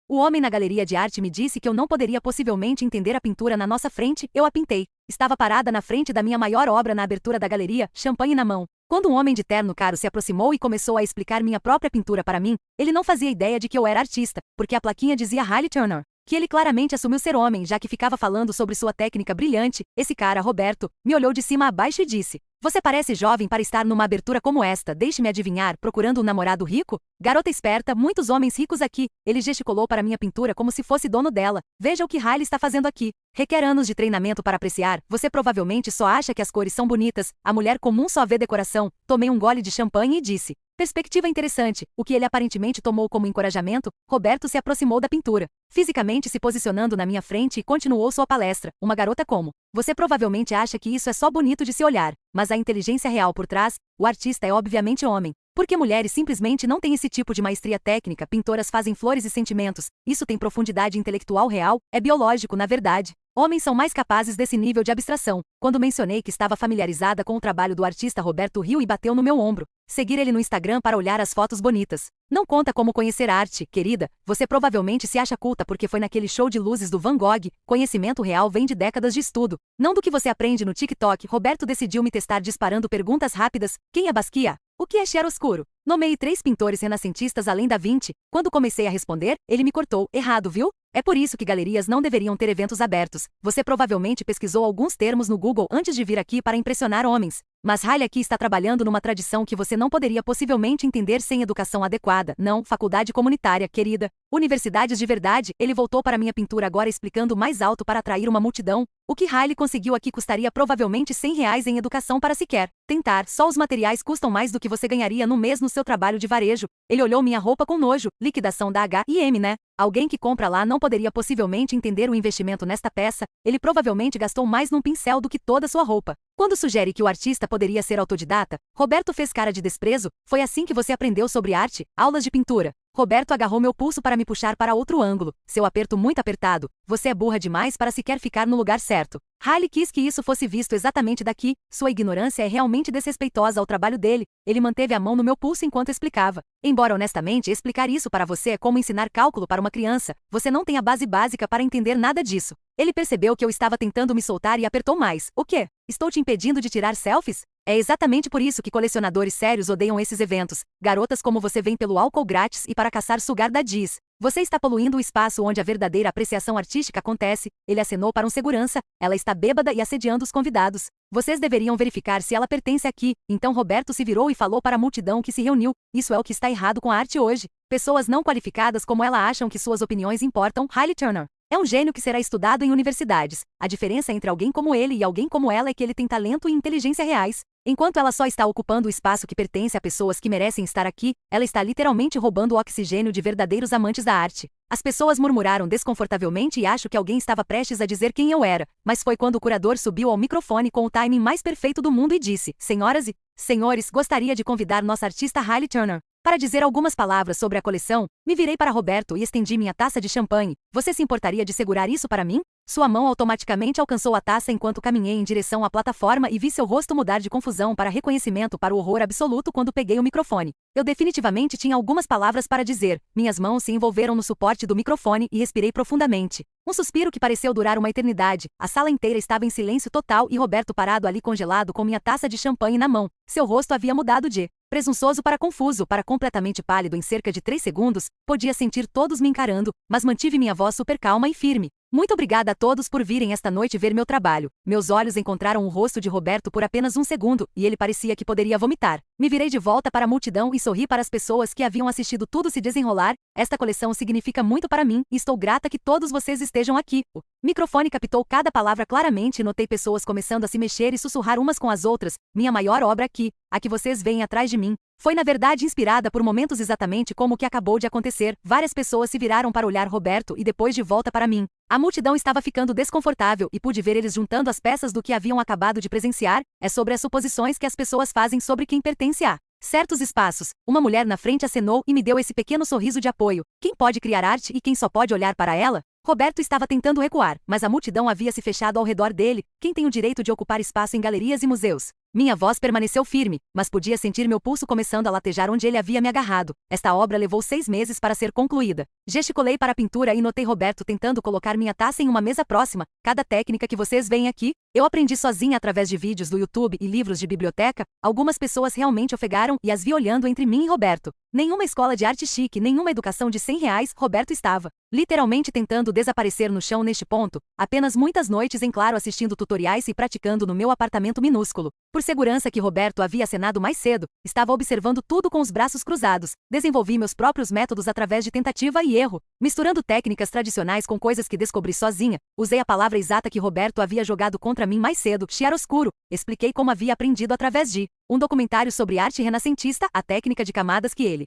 O homem na galeria de arte me disse que eu não poderia possivelmente entender a pintura na nossa frente, eu a pintei. Estava parada na frente da minha maior obra na abertura da galeria, champanhe na mão. Quando um homem de terno caro se aproximou e começou a explicar minha própria pintura para mim, ele não fazia ideia de que eu era artista, porque a plaquinha dizia Hailey Turner. Que ele claramente assumiu ser homem, já que ficava falando sobre sua técnica brilhante. Esse cara, Roberto, me olhou de cima a baixo e disse: "Você parece jovem para estar numa abertura como esta, deixe-me adivinhar, procurando um namorado rico? Garota esperta, muitos homens ricos aqui." Ele gesticulou para minha pintura como se fosse dono dela. "Veja o que Hailey está fazendo aqui. Requer anos de treinamento para apreciar, você provavelmente só acha que as cores são bonitas, a mulher comum só vê decoração." Tomei um gole de champanhe e disse: "Perspectiva interessante." O que ele aparentemente tomou como encorajamento, Roberto se aproximou da pintura, fisicamente se posicionando na minha frente e continuou sua palestra. "Uma garota como você provavelmente acha que isso é só bonito de se olhar, mas a inteligência real por trás, o artista é obviamente homem. Porque mulheres simplesmente não têm esse tipo de maestria técnica, pintoras fazem flores e sentimentos, isso tem profundidade intelectual real, é biológico na verdade. Homens são mais capazes desse nível de abstração." Quando mencionei que estava familiarizada com o trabalho do artista, Roberto riu e bateu no meu ombro. "Seguir ele no Instagram para olhar as fotos bonitas não conta como conhecer arte, querida. Você provavelmente se acha culta porque foi naquele show de luzes do Van Gogh. Conhecimento real vem de décadas de estudo, não do que você aprende no TikTok." Roberto decidiu me testar disparando perguntas rápidas. "Quem é Basquiat? O que é chiaroscuro? Nomeei 3 pintores renascentistas além da Vinci." Quando comecei a responder, ele me cortou. "Errado, viu? É por isso que galerias não deveriam ter eventos abertos. Você provavelmente pesquisou alguns termos no Google antes de vir aqui para impressionar homens. Mas Hailey aqui está trabalhando numa tradição que você não poderia possivelmente entender sem educação adequada. Não, faculdade comunitária, querida. Universidades de verdade." Ele voltou para minha pintura agora explicando mais alto para atrair uma multidão. "O que Hailey conseguiu aqui custaria provavelmente R$ 100 em educação para sequer tentar. Só os materiais custam mais do que você ganharia no mês no seu trabalho de varejo." Ele olhou minha roupa com nojo. "Liquidação da H&M, né? Alguém que compra lá não poderia possivelmente entender o investimento nesta peça. Ele provavelmente gastou mais num pincel do que toda sua roupa." Quando sugere que o artista poderia ser autodidata, Roberto fez cara de desprezo. "Foi assim que você aprendeu sobre arte? Aulas de pintura?" Roberto agarrou meu pulso para me puxar para outro ângulo. Seu aperto muito apertado. "Você é burra demais para sequer ficar no lugar certo." Hailey quis que isso fosse visto exatamente daqui. Sua ignorância é realmente desrespeitosa ao trabalho dele. Ele manteve a mão no meu pulso enquanto explicava. "Embora honestamente explicar isso para você é como ensinar cálculo para uma criança. Você não tem a base básica para entender nada disso." Ele percebeu que eu estava tentando me soltar e apertou mais. "O quê? Estou te impedindo de tirar selfies? É exatamente por isso que colecionadores sérios odeiam esses eventos. Garotas como você vêm pelo álcool grátis e para caçar sugar daddies. Você está poluindo o espaço onde a verdadeira apreciação artística acontece." Ele acenou para um segurança. "Ela está bêbada e assediando os convidados. Vocês deveriam verificar se ela pertence aqui." Então Roberto se virou e falou para a multidão que se reuniu. "Isso é o que está errado com a arte hoje. Pessoas não qualificadas como ela acham que suas opiniões importam. Hailey Turner é um gênio que será estudado em universidades. A diferença entre alguém como ele e alguém como ela é que ele tem talento e inteligência reais. Enquanto ela só está ocupando o espaço que pertence a pessoas que merecem estar aqui, ela está literalmente roubando o oxigênio de verdadeiros amantes da arte." As pessoas murmuraram desconfortavelmente e acho que alguém estava prestes a dizer quem eu era, mas foi quando o curador subiu ao microfone com o timing mais perfeito do mundo e disse: "Senhoras e senhores, gostaria de convidar nossa artista Hailey Turner para dizer algumas palavras sobre a coleção." Me virei para Roberto e estendi minha taça de champanhe. "Você se importaria de segurar isso para mim?" Sua mão automaticamente alcançou a taça enquanto caminhei em direção à plataforma e vi seu rosto mudar de confusão para reconhecimento para o horror absoluto quando peguei o microfone. Eu definitivamente tinha algumas palavras para dizer. Minhas mãos se envolveram no suporte do microfone e respirei profundamente. Um suspiro que pareceu durar uma eternidade. A sala inteira estava em silêncio total e Roberto parado ali congelado com minha taça de champanhe na mão. Seu rosto havia mudado de presunçoso para confuso, para completamente pálido em cerca de 3 segundos. Podia sentir todos me encarando, mas mantive minha voz super calma e firme. "Muito obrigada a todos por virem esta noite ver meu trabalho." Meus olhos encontraram o rosto de Roberto por apenas um segundo, e ele parecia que poderia vomitar. Me virei de volta para a multidão e sorri para as pessoas que haviam assistido tudo se desenrolar. "Esta coleção significa muito para mim, e estou grata que todos vocês estejam aqui." O microfone captou cada palavra claramente e notei pessoas começando a se mexer e sussurrar umas com as outras. "Minha maior obra aqui, a que vocês veem atrás de mim, foi na verdade inspirada por momentos exatamente como o que acabou de acontecer." Várias pessoas se viraram para olhar Roberto e depois de volta para mim. A multidão estava ficando desconfortável e pude ver eles juntando as peças do que haviam acabado de presenciar. É sobre as suposições que as pessoas fazem sobre quem pertence a certos espaços. Uma mulher na frente acenou e me deu esse pequeno sorriso de apoio. Quem pode criar arte e quem só pode olhar para ela? Roberto estava tentando recuar, mas a multidão havia se fechado ao redor dele. Quem tem o direito de ocupar espaço em galerias e museus? Minha voz permaneceu firme, mas podia sentir meu pulso começando a latejar onde ele havia me agarrado. Esta obra levou 6 meses para ser concluída. Gesticulei para a pintura e notei Roberto tentando colocar minha taça em uma mesa próxima. Cada técnica que vocês veem aqui, eu aprendi sozinha através de vídeos do YouTube e livros de biblioteca. Algumas pessoas realmente ofegaram e as vi olhando entre mim e Roberto. Nenhuma escola de arte chique, nenhuma educação de R$ 100, Roberto estava literalmente tentando desaparecer no chão neste ponto, apenas muitas noites em claro assistindo tutoriais e praticando no meu apartamento minúsculo. Por segurança que Roberto havia acenado mais cedo, estava observando tudo com os braços cruzados. Desenvolvi meus próprios métodos através de tentativa e erro, misturando técnicas tradicionais com coisas que descobri sozinha. Usei a palavra exata que Roberto havia jogado contra mim mais cedo, chiaroscuro. Expliquei como havia aprendido através de um documentário sobre arte renascentista, a técnica de camadas que ele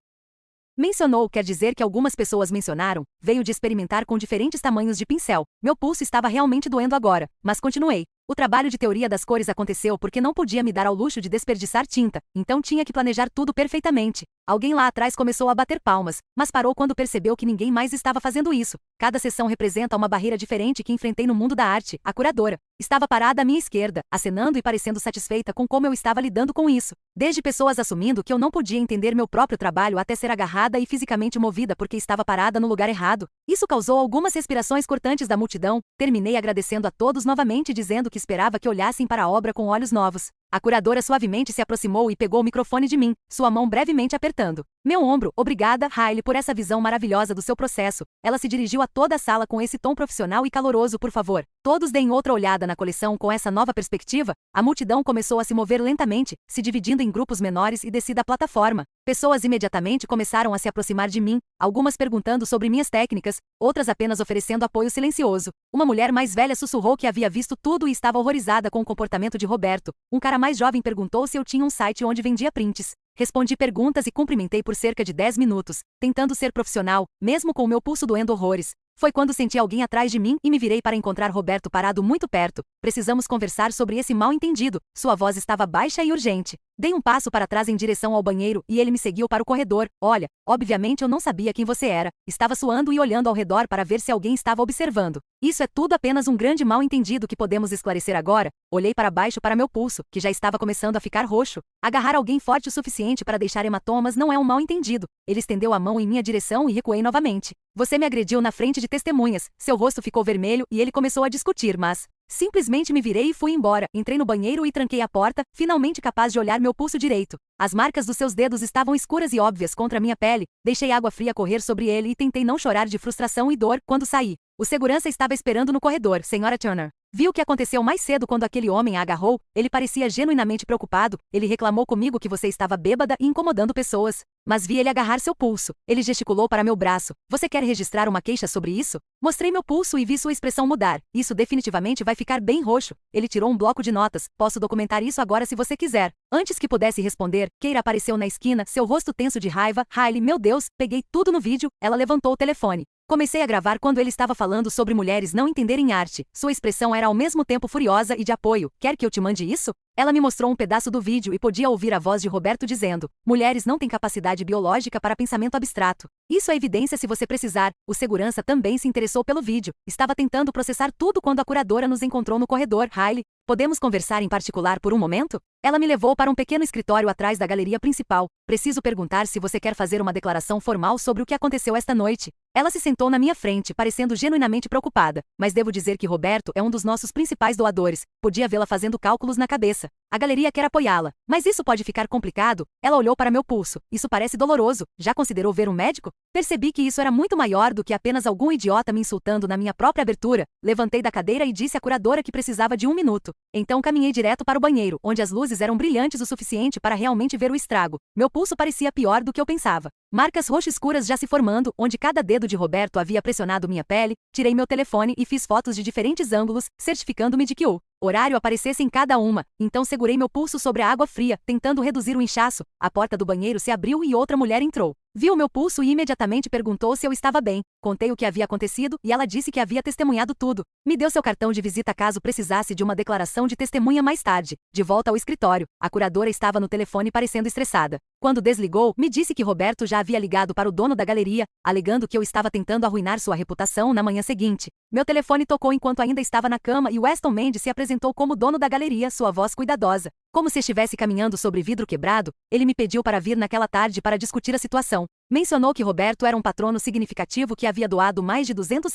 mencionou. Quer dizer que algumas pessoas mencionaram, veio de experimentar com diferentes tamanhos de pincel. Meu pulso estava realmente doendo agora, mas continuei. O trabalho de teoria das cores aconteceu porque não podia me dar ao luxo de desperdiçar tinta, então tinha que planejar tudo perfeitamente. Alguém lá atrás começou a bater palmas, mas parou quando percebeu que ninguém mais estava fazendo isso. Cada sessão representa uma barreira diferente que enfrentei no mundo da arte. A curadora estava parada à minha esquerda, acenando e parecendo satisfeita com como eu estava lidando com isso. Desde pessoas assumindo que eu não podia entender meu próprio trabalho até ser agarrada e fisicamente movida porque estava parada no lugar errado. Isso causou algumas respirações cortantes da multidão. Terminei agradecendo a todos novamente, dizendo que esperava que olhassem para a obra com olhos novos. A curadora suavemente se aproximou e pegou o microfone de mim, sua mão brevemente apertando meu ombro. Obrigada, Hailey, por essa visão maravilhosa do seu processo. Ela se dirigiu a toda a sala com esse tom profissional e caloroso. Por favor, todos deem outra olhada na coleção com essa nova perspectiva. A multidão começou a se mover lentamente, se dividindo em grupos menores e desci da plataforma. Pessoas imediatamente começaram a se aproximar de mim, algumas perguntando sobre minhas técnicas, outras apenas oferecendo apoio silencioso. Uma mulher mais velha sussurrou que havia visto tudo e estava horrorizada com o comportamento de Roberto. Um cara mais jovem perguntou se eu tinha um site onde vendia prints. Respondi perguntas e cumprimentei por cerca de 10 minutos, tentando ser profissional, mesmo com o meu pulso doendo horrores. Foi quando senti alguém atrás de mim e me virei para encontrar Roberto parado muito perto. Precisamos conversar sobre esse mal-entendido. Sua voz estava baixa e urgente. Dei um passo para trás em direção ao banheiro e ele me seguiu para o corredor. Olha, obviamente eu não sabia quem você era. Estava suando e olhando ao redor para ver se alguém estava observando. Isso é tudo apenas um grande mal-entendido que podemos esclarecer agora. Olhei para baixo para meu pulso, que já estava começando a ficar roxo. Agarrar alguém forte o suficiente para deixar hematomas não é um mal-entendido. Ele estendeu a mão em minha direção e recuei novamente. Você me agrediu na frente de testemunhas. Seu rosto ficou vermelho e ele começou a discutir, mas simplesmente me virei e fui embora. Entrei no banheiro e tranquei a porta, finalmente capaz de olhar meu pulso direito. As marcas dos seus dedos estavam escuras e óbvias contra minha pele. Deixei água fria correr sobre ele e tentei não chorar de frustração e dor quando saí. O segurança estava esperando no corredor, Sra. Turner. Viu o que aconteceu mais cedo quando aquele homem a agarrou? Ele parecia genuinamente preocupado. Ele reclamou comigo que você estava bêbada e incomodando pessoas. Mas vi ele agarrar seu pulso. Ele gesticulou para meu braço. Você quer registrar uma queixa sobre isso? Mostrei meu pulso e vi sua expressão mudar. Isso definitivamente vai ficar bem roxo. Ele tirou um bloco de notas. Posso documentar isso agora se você quiser. Antes que pudesse responder, Keira apareceu na esquina, seu rosto tenso de raiva. Hailey, meu Deus, peguei tudo no vídeo. Ela levantou o telefone. Comecei a gravar quando ele estava falando sobre mulheres não entenderem arte. Sua expressão era ao mesmo tempo furiosa e de apoio. Quer que eu te mande isso? Ela me mostrou um pedaço do vídeo e podia ouvir a voz de Roberto dizendo: mulheres não têm capacidade biológica para pensamento abstrato. Isso é evidência se você precisar. O segurança também se interessou pelo vídeo. Estava tentando processar tudo quando a curadora nos encontrou no corredor. Hailey, podemos conversar em particular por um momento? Ela me levou para um pequeno escritório atrás da galeria principal. Preciso perguntar se você quer fazer uma declaração formal sobre o que aconteceu esta noite. Ela se sentou na minha frente, parecendo genuinamente preocupada. Mas devo dizer que Roberto é um dos nossos principais doadores. Podia vê-la fazendo cálculos na cabeça. A galeria quer apoiá-la. Mas isso pode ficar complicado? Ela olhou para meu pulso. Isso parece doloroso. Já considerou ver um médico? Percebi que isso era muito maior do que apenas algum idiota me insultando na minha própria abertura. Levantei da cadeira e disse à curadora que precisava de 1 minuto. Então caminhei direto para o banheiro, onde as luzes eram brilhantes o suficiente para realmente ver o estrago. Meu pulso parecia pior do que eu pensava. Marcas roxas escuras já se formando, onde cada dedo de Roberto havia pressionado minha pele. Tirei meu telefone e fiz fotos de diferentes ângulos, certificando-me de que o horário aparecesse em cada uma. Então segurei meu pulso sobre a água fria, tentando reduzir o inchaço. A porta do banheiro se abriu e outra mulher entrou. Viu meu pulso e imediatamente perguntou se eu estava bem. Contei o que havia acontecido e ela disse que havia testemunhado tudo. Me deu seu cartão de visita caso precisasse de uma declaração de testemunha mais tarde. De volta ao escritório, a curadora estava no telefone parecendo estressada. Quando desligou, me disse que Roberto já havia ligado para o dono da galeria, alegando que eu estava tentando arruinar sua reputação na manhã seguinte. Meu telefone tocou enquanto ainda estava na cama e Weston Mendes se apresentou como dono da galeria, sua voz cuidadosa. Como se estivesse caminhando sobre vidro quebrado, ele me pediu para vir naquela tarde para discutir a situação. Mencionou que Roberto era um patrono significativo que havia doado mais de R$ 200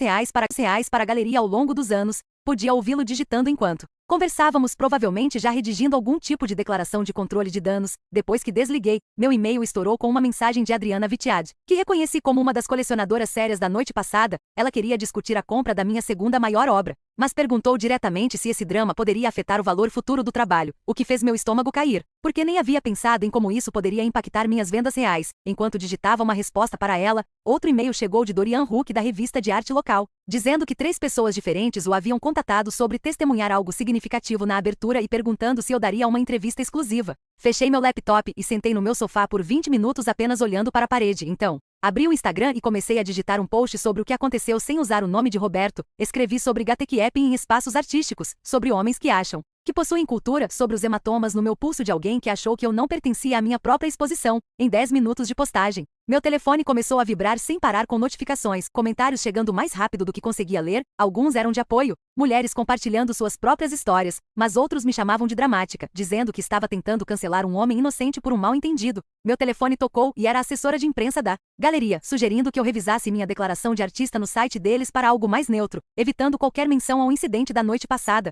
para a galeria ao longo dos anos. Podia ouvi-lo digitando enquanto conversávamos, provavelmente já redigindo algum tipo de declaração de controle de danos. Depois que desliguei, meu e-mail estourou com uma mensagem de Adriana Vitiad, que reconheci como uma das colecionadoras sérias da noite passada. Ela queria discutir a compra da minha segunda maior obra, mas perguntou diretamente se esse drama poderia afetar o valor futuro do trabalho, o que fez meu estômago cair, porque nem havia pensado em como isso poderia impactar minhas vendas reais. Enquanto digitava uma resposta para ela, outro e-mail chegou de Dorian Huck da revista de arte local, dizendo que 3 pessoas diferentes o haviam contatado sobre testemunhar algo significativo na abertura e perguntando se eu daria uma entrevista exclusiva. Fechei meu laptop e sentei no meu sofá por 20 minutos apenas olhando para a parede. Então, abri o Instagram e comecei a digitar um post sobre o que aconteceu sem usar o nome de Roberto. Escrevi sobre gatekeeping em espaços artísticos, sobre homens que acham que possuem cultura, sobre os hematomas no meu pulso de alguém que achou que eu não pertencia à minha própria exposição. Em 10 minutos de postagem, meu telefone começou a vibrar sem parar com notificações, comentários chegando mais rápido do que conseguia ler. Alguns eram de apoio, mulheres compartilhando suas próprias histórias, mas outros me chamavam de dramática, dizendo que estava tentando cancelar um homem inocente por um mal-entendido. Meu telefone tocou e era a assessora de imprensa da galeria, sugerindo que eu revisasse minha declaração de artista no site deles para algo mais neutro, evitando qualquer menção ao incidente da noite passada.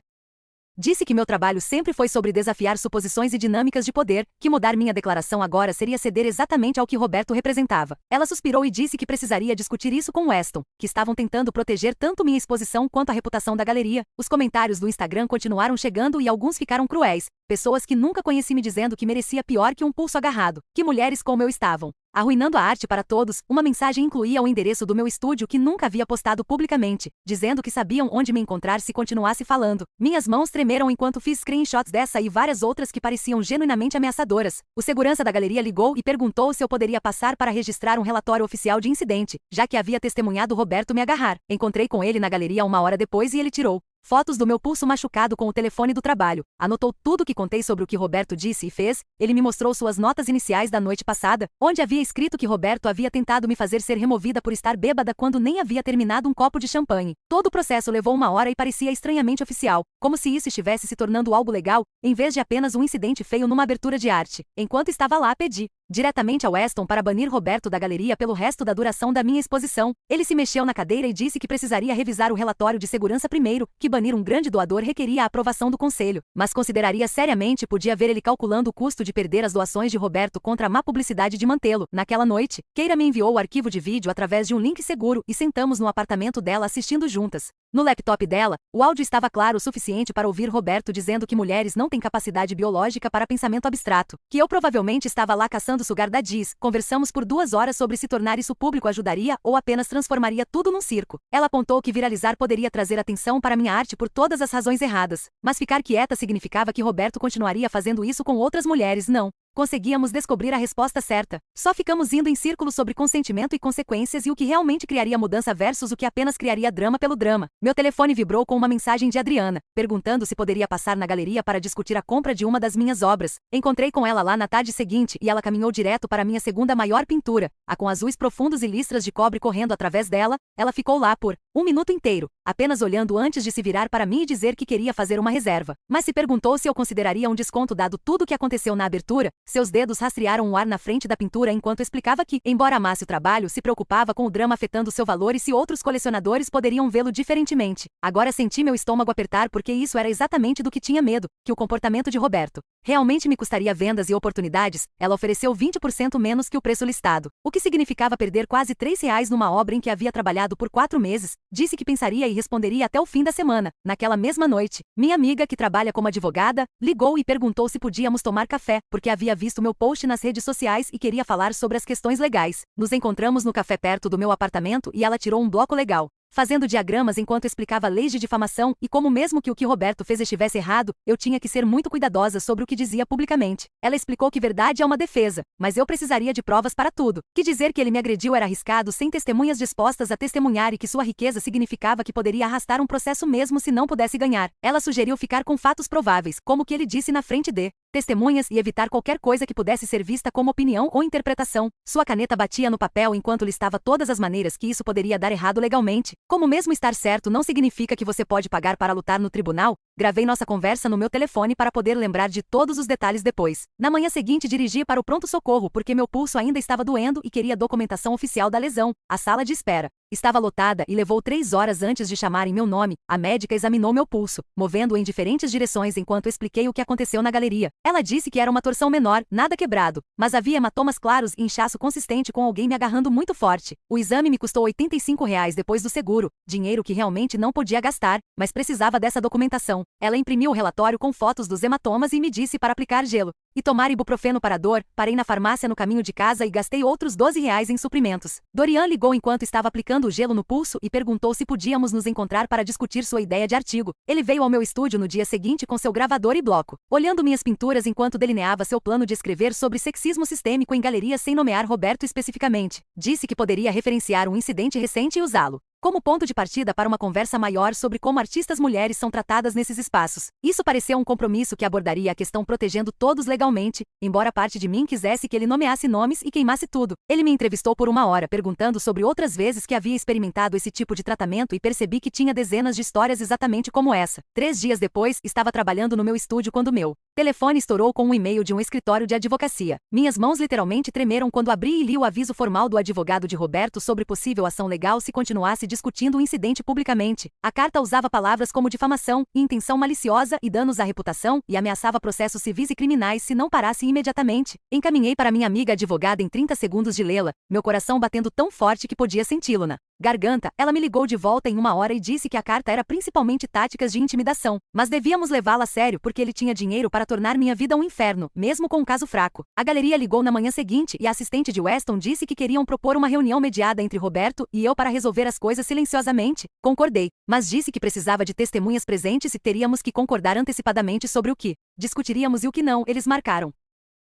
Disse que meu trabalho sempre foi sobre desafiar suposições e dinâmicas de poder, que mudar minha declaração agora seria ceder exatamente ao que Roberto representava. Ela suspirou e disse que precisaria discutir isso com Weston, que estavam tentando proteger tanto minha exposição quanto a reputação da galeria. Os comentários do Instagram continuaram chegando e alguns ficaram cruéis. Pessoas que nunca conheci me dizendo que merecia pior que um pulso agarrado, que mulheres como eu estavam arruinando a arte para todos. Uma mensagem incluía o endereço do meu estúdio que nunca havia postado publicamente, dizendo que sabiam onde me encontrar se continuasse falando. Minhas mãos tremeram enquanto fiz screenshots dessa e várias outras que pareciam genuinamente ameaçadoras. O segurança da galeria ligou e perguntou se eu poderia passar para registrar um relatório oficial de incidente, já que havia testemunhado Roberto me agarrar. Encontrei com ele na galeria 1 hora depois e ele tirou fotos do meu pulso machucado com o telefone do trabalho. Anotou tudo o que contei sobre o que Roberto disse e fez. Ele me mostrou suas notas iniciais da noite passada, onde havia escrito que Roberto havia tentado me fazer ser removida por estar bêbada quando nem havia terminado um copo de champanhe. Todo o processo levou 1 hora e parecia estranhamente oficial, como se isso estivesse se tornando algo legal, em vez de apenas um incidente feio numa abertura de arte. Enquanto estava lá, pedi diretamente a Weston para banir Roberto da galeria pelo resto da duração da minha exposição. Ele se mexeu na cadeira e disse que precisaria revisar o relatório de segurança primeiro, que banir um grande doador requeria a aprovação do conselho, mas consideraria seriamente. Podia ver ele calculando o custo de perder as doações de Roberto contra a má publicidade de mantê-lo. Naquela noite, Keira me enviou o arquivo de vídeo através de um link seguro e sentamos no apartamento dela assistindo juntas. No laptop dela, o áudio estava claro o suficiente para ouvir Roberto dizendo que mulheres não têm capacidade biológica para pensamento abstrato, que eu provavelmente estava lá caçando sugar daddies. Conversamos por 2 horas sobre se tornar isso público ajudaria ou apenas transformaria tudo num circo. Ela apontou que viralizar poderia trazer atenção para minha arte por todas as razões erradas, mas ficar quieta significava que Roberto continuaria fazendo isso com outras mulheres. Não conseguíamos descobrir a resposta certa. Só ficamos indo em círculos sobre consentimento e consequências e o que realmente criaria mudança versus o que apenas criaria drama pelo drama. Meu telefone vibrou com uma mensagem de Adriana, perguntando se poderia passar na galeria para discutir a compra de uma das minhas obras. Encontrei com ela lá na tarde seguinte e ela caminhou direto para minha segunda maior pintura, a com azuis profundos e listras de cobre correndo através dela. Ela ficou lá por 1 minuto inteiro, apenas olhando antes de se virar para mim e dizer que queria fazer uma reserva. Mas se perguntou se eu consideraria um desconto dado tudo o que aconteceu na abertura. Seus dedos rastrearam o ar na frente da pintura enquanto explicava que, embora amasse o trabalho, se preocupava com o drama afetando seu valor e se outros colecionadores poderiam vê-lo diferentemente. Agora senti meu estômago apertar porque isso era exatamente do que tinha medo, que o comportamento de Roberto realmente me custaria vendas e oportunidades. Ela ofereceu 20% menos que o preço listado, o que significava perder quase R$ 3 numa obra em que havia trabalhado por 4 meses. Disse que pensaria e responderia até o fim da semana. Naquela mesma noite, minha amiga, que trabalha como advogada, ligou e perguntou se podíamos tomar café, porque havia visto meu post nas redes sociais e queria falar sobre as questões legais. Nos encontramos no café perto do meu apartamento e ela tirou um bloco legal, fazendo diagramas enquanto explicava leis de difamação e como mesmo que o que Roberto fez estivesse errado, eu tinha que ser muito cuidadosa sobre o que dizia publicamente. Ela explicou que verdade é uma defesa, mas eu precisaria de provas para tudo, que dizer que ele me agrediu era arriscado sem testemunhas dispostas a testemunhar e que sua riqueza significava que poderia arrastar um processo mesmo se não pudesse ganhar. Ela sugeriu ficar com fatos prováveis, como o que ele disse na frente de testemunhas e evitar qualquer coisa que pudesse ser vista como opinião ou interpretação. Sua caneta batia no papel enquanto listava todas as maneiras que isso poderia dar errado legalmente. Como mesmo estar certo não significa que você pode pagar para lutar no tribunal, gravei nossa conversa no meu telefone para poder lembrar de todos os detalhes depois. Na manhã seguinte dirigi para o pronto-socorro porque meu pulso ainda estava doendo e queria documentação oficial da lesão. A sala de espera estava lotada e levou 3 horas antes de chamarem meu nome. A médica examinou meu pulso, movendo-o em diferentes direções enquanto expliquei o que aconteceu na galeria. Ela disse que era uma torção menor, nada quebrado, mas havia hematomas claros e inchaço consistente com alguém me agarrando muito forte. O exame me custou R$ 85 depois do seguro, dinheiro que realmente não podia gastar, mas precisava dessa documentação. Ela imprimiu o relatório com fotos dos hematomas e me disse para aplicar gelo e tomar ibuprofeno para dor. Parei na farmácia no caminho de casa e gastei outros R$ 12 em suprimentos. Dorian ligou enquanto estava aplicando o gelo no pulso e perguntou se podíamos nos encontrar para discutir sua ideia de artigo. Ele veio ao meu estúdio no dia seguinte com seu gravador e bloco, olhando minhas pinturas enquanto delineava seu plano de escrever sobre sexismo sistêmico em galerias sem nomear Roberto especificamente. Disse que poderia referenciar um incidente recente e usá-lo como ponto de partida para uma conversa maior sobre como artistas mulheres são tratadas nesses espaços. Isso pareceu um compromisso que abordaria a questão protegendo todos legalmente, embora parte de mim quisesse que ele nomeasse nomes e queimasse tudo. Ele me entrevistou por 1 hora perguntando sobre outras vezes que havia experimentado esse tipo de tratamento e percebi que tinha dezenas de histórias exatamente como essa. 3 dias depois, estava trabalhando no meu estúdio quando meu telefone estourou com um e-mail de um escritório de advocacia. Minhas mãos literalmente tremeram quando abri e li o aviso formal do advogado de Roberto sobre possível ação legal se continuasse discutindo o incidente publicamente. A carta usava palavras como difamação, intenção maliciosa e danos à reputação e ameaçava processos civis e criminais se não parasse imediatamente. Encaminhei para minha amiga advogada em 30 segundos de lê-la, meu coração batendo tão forte que podia senti-lo na garganta. Ela me ligou de volta em 1 hora e disse que a carta era principalmente táticas de intimidação, mas devíamos levá-la a sério porque ele tinha dinheiro para tornar minha vida um inferno, mesmo com um caso fraco. A galeria ligou na manhã seguinte e a assistente de Weston disse que queriam propor uma reunião mediada entre Roberto e eu para resolver as coisas silenciosamente. Concordei, mas disse que precisava de testemunhas presentes e teríamos que concordar antecipadamente sobre o que discutiríamos e o que não. Eles marcaram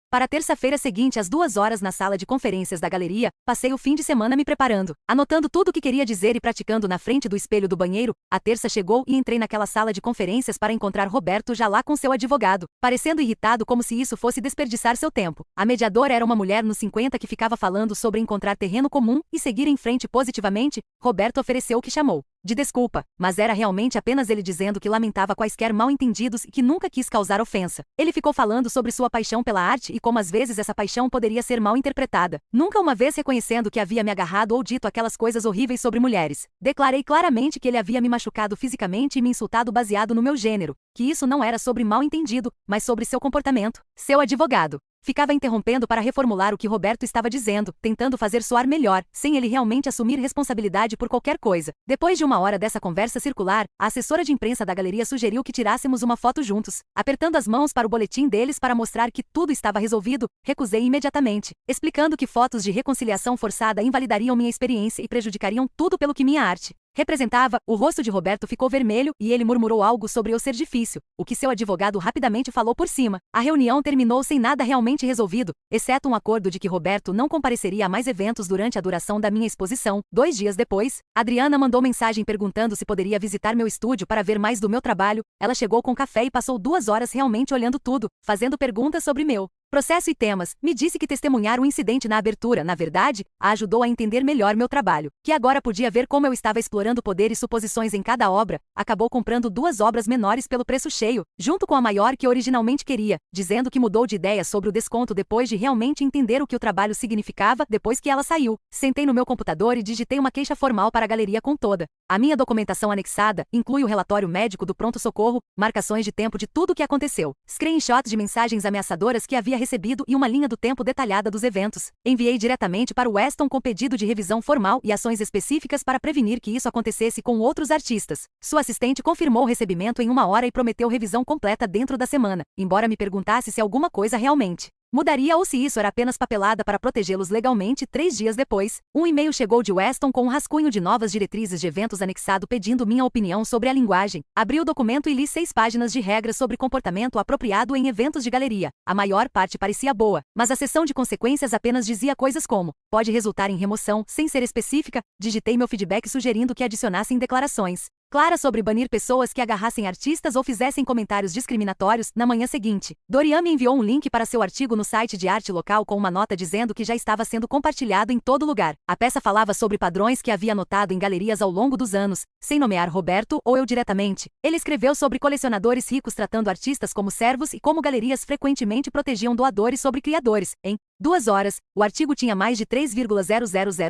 para a terça-feira seguinte às 2 horas na sala de conferências da galeria. Passei o fim de semana me preparando, anotando tudo o que queria dizer e praticando na frente do espelho do banheiro. A terça chegou e entrei naquela sala de conferências para encontrar Roberto já lá com seu advogado, parecendo irritado como se isso fosse desperdiçar seu tempo. A mediadora era uma mulher nos 50 que ficava falando sobre encontrar terreno comum e seguir em frente positivamente. Roberto ofereceu o que chamou de desculpa, mas era realmente apenas ele dizendo que lamentava quaisquer mal-entendidos e que nunca quis causar ofensa. Ele ficou falando sobre sua paixão pela arte e como às vezes essa paixão poderia ser mal interpretada. Nunca uma vez reconhecendo que havia me agarrado ou dito aquelas coisas horríveis sobre mulheres. Declarei claramente que ele havia me machucado fisicamente e me insultado baseado no meu gênero, que isso não era sobre mal-entendido, mas sobre seu comportamento. Seu advogado ficava interrompendo para reformular o que Roberto estava dizendo, tentando fazer soar melhor, sem ele realmente assumir responsabilidade por qualquer coisa. Depois de 1 hora dessa conversa circular, a assessora de imprensa da galeria sugeriu que tirássemos uma foto juntos. Apertando as mãos para o boletim deles para mostrar que tudo estava resolvido, recusei imediatamente, explicando que fotos de reconciliação forçada invalidariam minha experiência e prejudicariam tudo pelo que minha arte representava. O rosto de Roberto ficou vermelho e ele murmurou algo sobre eu ser difícil, o que seu advogado rapidamente falou por cima. A reunião terminou sem nada realmente resolvido, exceto um acordo de que Roberto não compareceria a mais eventos durante a duração da minha exposição. 2 dias depois, Adriana mandou mensagem perguntando se poderia visitar meu estúdio para ver mais do meu trabalho. Ela chegou com café e passou 2 horas realmente olhando tudo, fazendo perguntas sobre meu processo e temas. Me disse que testemunhar um incidente na abertura, na verdade, a ajudou a entender melhor meu trabalho, que agora podia ver como eu estava explorando poder e suposições em cada obra. Acabou comprando 2 obras menores pelo preço cheio, junto com a maior que originalmente queria, dizendo que mudou de ideia sobre o desconto depois de realmente entender o que o trabalho significava depois que ela saiu. Sentei no meu computador e digitei uma queixa formal para a galeria com toda a minha documentação anexada, inclui o relatório médico do pronto-socorro, marcações de tempo de tudo o que aconteceu, screenshots de mensagens ameaçadoras que havia recebido e uma linha do tempo detalhada dos eventos. Enviei diretamente para o Weston com pedido de revisão formal e ações específicas para prevenir que isso acontecesse com outros artistas. Sua assistente confirmou o recebimento em 1 hora e prometeu revisão completa dentro da semana, embora me perguntasse se alguma coisa realmente mudaria ou se isso era apenas papelada para protegê-los legalmente. 3 dias depois, um e-mail chegou de Weston com um rascunho de novas diretrizes de eventos anexado pedindo minha opinião sobre a linguagem. Abri o documento e li 6 páginas de regras sobre comportamento apropriado em eventos de galeria. A maior parte parecia boa, mas a seção de consequências apenas dizia coisas como pode resultar em remoção, sem ser específica. Digitei meu feedback sugerindo que adicionassem declarações clara sobre banir pessoas que agarrassem artistas ou fizessem comentários discriminatórios. Na manhã seguinte, Dorian me enviou um link para seu artigo no site de arte local com uma nota dizendo que já estava sendo compartilhado em todo lugar. A peça falava sobre padrões que havia notado em galerias ao longo dos anos, sem nomear Roberto ou eu diretamente. Ele escreveu sobre colecionadores ricos tratando artistas como servos e como galerias frequentemente protegiam doadores sobre criadores. Em 2 horas, o artigo tinha mais de 3,000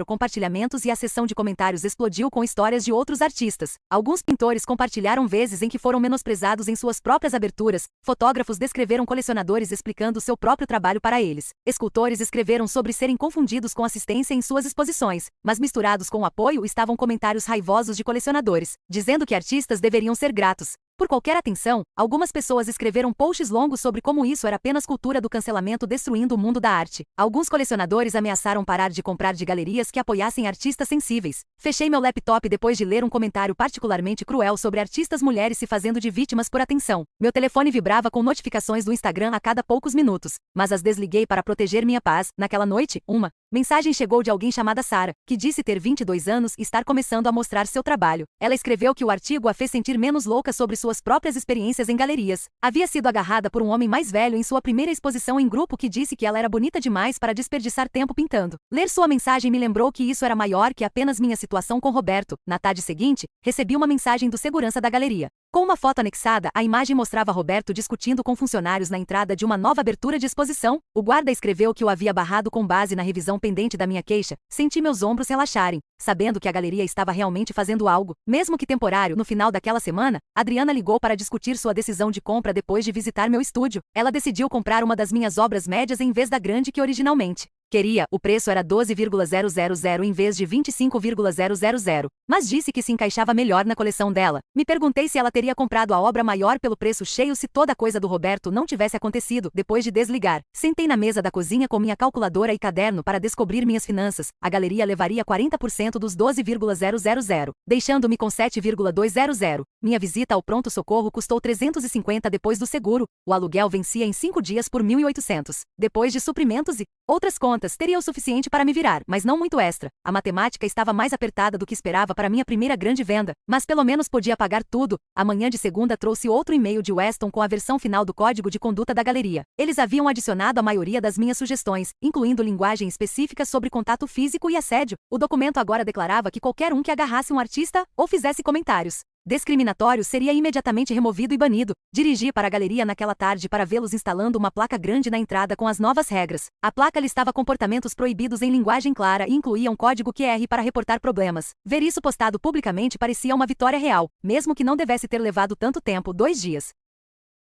compartilhamentos e a seção de comentários explodiu com histórias de outros artistas. Alguns pintores compartilharam vezes em que foram menosprezados em suas próprias aberturas, fotógrafos descreveram colecionadores explicando seu próprio trabalho para eles, escultores escreveram sobre serem confundidos com assistência em suas exposições, mas misturados com o apoio estavam comentários raivosos de colecionadores, dizendo que artistas deveriam ser gratos por qualquer atenção. Algumas pessoas escreveram posts longos sobre como isso era apenas cultura do cancelamento destruindo o mundo da arte. Alguns colecionadores ameaçaram parar de comprar de galerias que apoiassem artistas sensíveis. Fechei meu laptop depois de ler um comentário particularmente cruel sobre artistas mulheres se fazendo de vítimas por atenção. Meu telefone vibrava com notificações do Instagram a cada poucos minutos, mas as desliguei para proteger minha paz. Naquela noite, uma mensagem chegou de alguém chamada Sarah, que disse ter 22 anos e estar começando a mostrar seu trabalho. Ela escreveu que o artigo a fez sentir menos louca sobre suas próprias experiências em galerias. Havia sido agarrada por um homem mais velho em sua primeira exposição em grupo que disse que ela era bonita demais para desperdiçar tempo pintando. Ler sua mensagem me lembrou que isso era maior que apenas minha situação com Roberto. Na tarde seguinte, recebi uma mensagem do segurança da galeria. Com uma foto anexada, a imagem mostrava Roberto discutindo com funcionários na entrada de uma nova abertura de exposição. O guarda escreveu que o havia barrado com base na revisão pendente da minha queixa. Senti meus ombros relaxarem, sabendo que a galeria estava realmente fazendo algo, mesmo que temporário. No final daquela semana, Adriana ligou para discutir sua decisão de compra depois de visitar meu estúdio. Ela decidiu comprar uma das minhas obras médias em vez da grande que originalmente queria. O preço era 12,000 em vez de 25,000, mas disse que se encaixava melhor na coleção dela. Me perguntei se ela teria comprado a obra maior pelo preço cheio se toda a coisa do Roberto não tivesse acontecido. Depois de desligar, sentei na mesa da cozinha com minha calculadora e caderno para descobrir minhas finanças. A galeria levaria 40% dos 12,000, deixando-me com 7,200. Minha visita ao pronto-socorro custou 350 depois do seguro. O aluguel vencia em 5 dias por 1.800. Depois de suprimentos e outras contas, teria o suficiente para me virar, mas não muito extra. A matemática estava mais apertada do que esperava para minha primeira grande venda, mas pelo menos podia pagar tudo. A manhã de segunda trouxe outro e-mail de Weston com a versão final do código de conduta da galeria. Eles haviam adicionado a maioria das minhas sugestões, incluindo linguagem específica sobre contato físico e assédio. O documento agora declarava que qualquer um que agarrasse um artista ou fizesse comentários discriminatório seria imediatamente removido e banido. Dirigi para a galeria naquela tarde para vê-los instalando uma placa grande na entrada com as novas regras. A placa listava comportamentos proibidos em linguagem clara e incluía um código QR para reportar problemas. Ver isso postado publicamente parecia uma vitória real, mesmo que não devesse ter levado tanto tempo, 2 dias.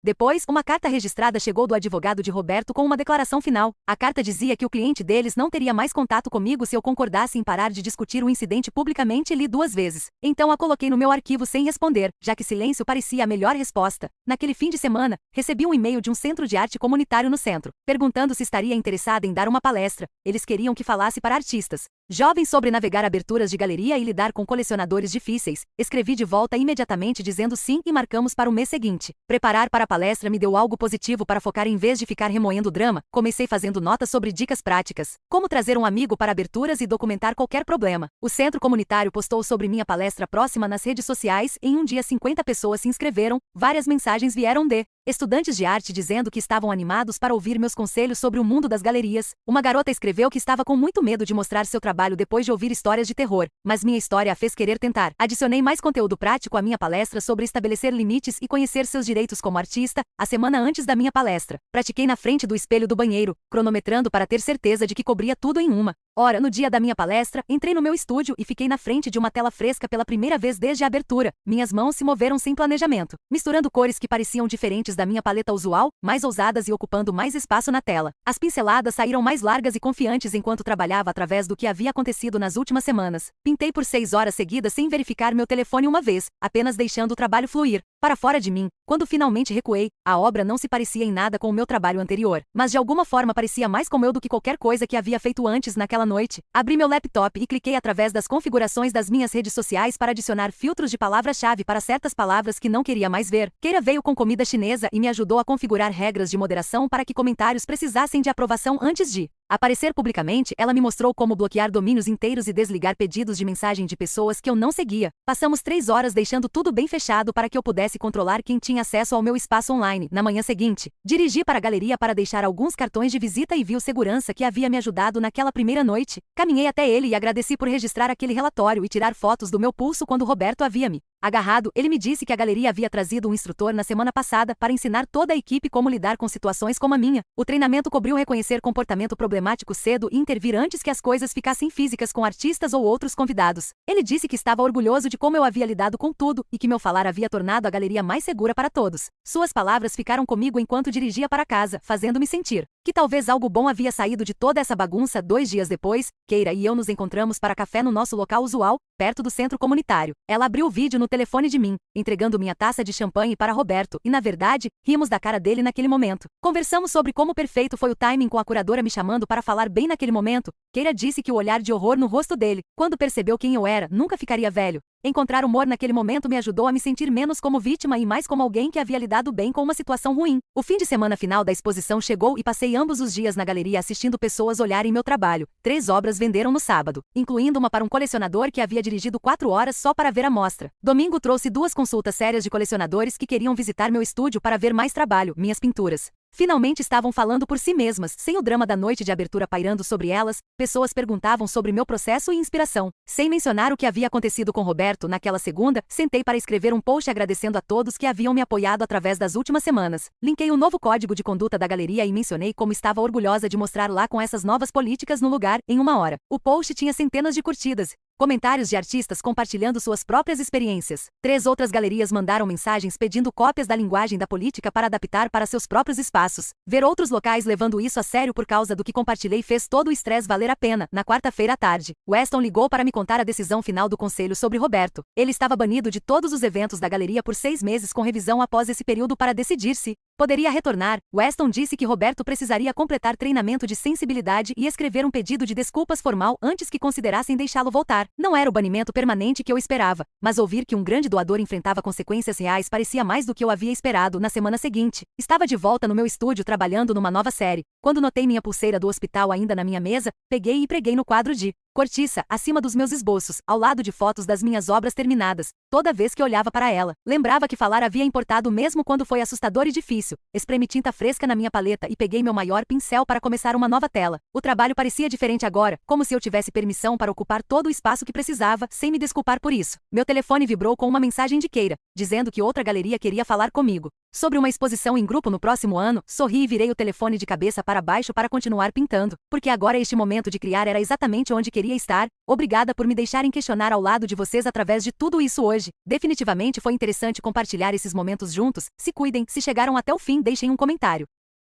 Depois, uma carta registrada chegou do advogado de Roberto com uma declaração final. A carta dizia que o cliente deles não teria mais contato comigo se eu concordasse em parar de discutir o incidente publicamente e li 2 vezes. Então a coloquei no meu arquivo sem responder, já que silêncio parecia a melhor resposta. Naquele fim de semana, recebi um e-mail de um centro de arte comunitário no centro, perguntando se estaria interessada em dar uma palestra. Eles queriam que falasse para artistas jovens sobre navegar aberturas de galeria e lidar com colecionadores difíceis. Escrevi de volta imediatamente dizendo sim e marcamos para o mês seguinte. Preparar para a palestra me deu algo positivo para focar em vez de ficar remoendo o drama. Comecei fazendo notas sobre dicas práticas, como trazer um amigo para aberturas e documentar qualquer problema. O centro comunitário postou sobre minha palestra próxima nas redes sociais. Em um dia 50 pessoas se inscreveram. Várias mensagens vieram de estudantes de arte dizendo que estavam animados para ouvir meus conselhos sobre o mundo das galerias. Uma garota escreveu que estava com muito medo de mostrar seu trabalho depois de ouvir histórias de terror, mas minha história a fez querer tentar. Adicionei mais conteúdo prático à minha palestra sobre estabelecer limites e conhecer seus direitos como artista. A semana antes da minha palestra, pratiquei na frente do espelho do banheiro, cronometrando para ter certeza de que cobria tudo em uma hora. No dia da minha palestra, entrei no meu estúdio e fiquei na frente de uma tela fresca pela primeira vez desde a abertura. Minhas mãos se moveram sem planejamento, misturando cores que pareciam diferentes da minha paleta usual, mais ousadas e ocupando mais espaço na tela. As pinceladas saíram mais largas e confiantes enquanto trabalhava através do que havia acontecido nas últimas semanas. Pintei por 6 horas seguidas sem verificar meu telefone uma vez, apenas deixando o trabalho fluir para fora de mim. Quando finalmente recuei, a obra não se parecia em nada com o meu trabalho anterior, mas de alguma forma parecia mais como eu do que qualquer coisa que havia feito antes naquela noite. Abri meu laptop e cliquei através das configurações das minhas redes sociais para adicionar filtros de palavra-chave para certas palavras que não queria mais ver. Keira veio com comida chinesa e me ajudou a configurar regras de moderação para que comentários precisassem de aprovação antes de Aparecer publicamente, ela me mostrou como bloquear domínios inteiros e desligar pedidos de mensagem de pessoas que eu não seguia. Passamos 3 horas deixando tudo bem fechado para que eu pudesse controlar quem tinha acesso ao meu espaço online. Na manhã seguinte, dirigi para a galeria para deixar alguns cartões de visita e vi o segurança que havia me ajudado naquela primeira noite. Caminhei até ele e agradeci por registrar aquele relatório e tirar fotos do meu pulso quando Roberto havia me agarrado. Ele me disse que a galeria havia trazido um instrutor na semana passada para ensinar toda a equipe como lidar com situações como a minha. O treinamento cobriu reconhecer comportamento problemático cedo e intervir antes que as coisas ficassem físicas com artistas ou outros convidados. Ele disse que estava orgulhoso de como eu havia lidado com tudo e que meu falar havia tornado a galeria mais segura para todos. Suas palavras ficaram comigo enquanto dirigia para casa, fazendo-me sentir que talvez algo bom havia saído de toda essa bagunça. 2 dias depois, Keira e eu nos encontramos para café no nosso local usual, perto do centro comunitário. Ela abriu o vídeo no telefone de mim, entregando minha taça de champanhe para Roberto, e na verdade, rimos da cara dele naquele momento. Conversamos sobre como perfeito foi o timing com a curadora me chamando para falar bem naquele momento. Keira disse que o olhar de horror no rosto dele, quando percebeu quem eu era, nunca ficaria velho. Encontrar humor naquele momento me ajudou a me sentir menos como vítima e mais como alguém que havia lidado bem com uma situação ruim. O fim de semana final da exposição chegou e passei ambos os dias na galeria assistindo pessoas olharem meu trabalho. 3 obras venderam no sábado, incluindo uma para um colecionador que havia dirigido 4 horas só para ver a mostra. Domingo trouxe 2 consultas sérias de colecionadores que queriam visitar meu estúdio para ver mais trabalho, minhas pinturas. Finalmente estavam falando por si mesmas, sem o drama da noite de abertura pairando sobre elas. Pessoas perguntavam sobre meu processo e inspiração. Sem mencionar o que havia acontecido com Roberto naquela segunda, sentei para escrever um post agradecendo a todos que haviam me apoiado através das últimas semanas. Linkei o novo código de conduta da galeria e mencionei como estava orgulhosa de mostrar lá com essas novas políticas no lugar, em 1 hora. O post tinha centenas de curtidas. Comentários de artistas compartilhando suas próprias experiências. 3 outras galerias mandaram mensagens pedindo cópias da linguagem da política para adaptar para seus próprios espaços. Ver outros locais levando isso a sério por causa do que compartilhei fez todo o estresse valer a pena. Na quarta-feira à tarde, Weston ligou para me contar a decisão final do conselho sobre Roberto. Ele estava banido de todos os eventos da galeria por 6 meses com revisão após esse período para decidir se poderia retornar. Weston disse que Roberto precisaria completar treinamento de sensibilidade e escrever um pedido de desculpas formal antes que considerassem deixá-lo voltar. Não era o banimento permanente que eu esperava, mas ouvir que um grande doador enfrentava consequências reais parecia mais do que eu havia esperado. Na semana seguinte, estava de volta no meu estúdio trabalhando numa nova série. Quando notei minha pulseira do hospital ainda na minha mesa, peguei e preguei no quadro de cortiça, acima dos meus esboços, ao lado de fotos das minhas obras terminadas. Toda vez que olhava para ela, lembrava que falar havia importado mesmo quando foi assustador e difícil. Espremi tinta fresca na minha paleta e peguei meu maior pincel para começar uma nova tela. O trabalho parecia diferente agora, como se eu tivesse permissão para ocupar todo o espaço que precisava, sem me desculpar por isso. Meu telefone vibrou com uma mensagem de Keira, dizendo que outra galeria queria falar comigo sobre uma exposição em grupo no próximo ano. Sorri e virei o telefone de cabeça para baixo para continuar pintando, porque agora este momento de criar era exatamente onde queria estar. Obrigada por me deixarem questionar ao lado de vocês através de tudo isso hoje. Definitivamente foi interessante compartilhar esses momentos juntos. Se cuidem, se chegaram até o fim, deixem um comentário.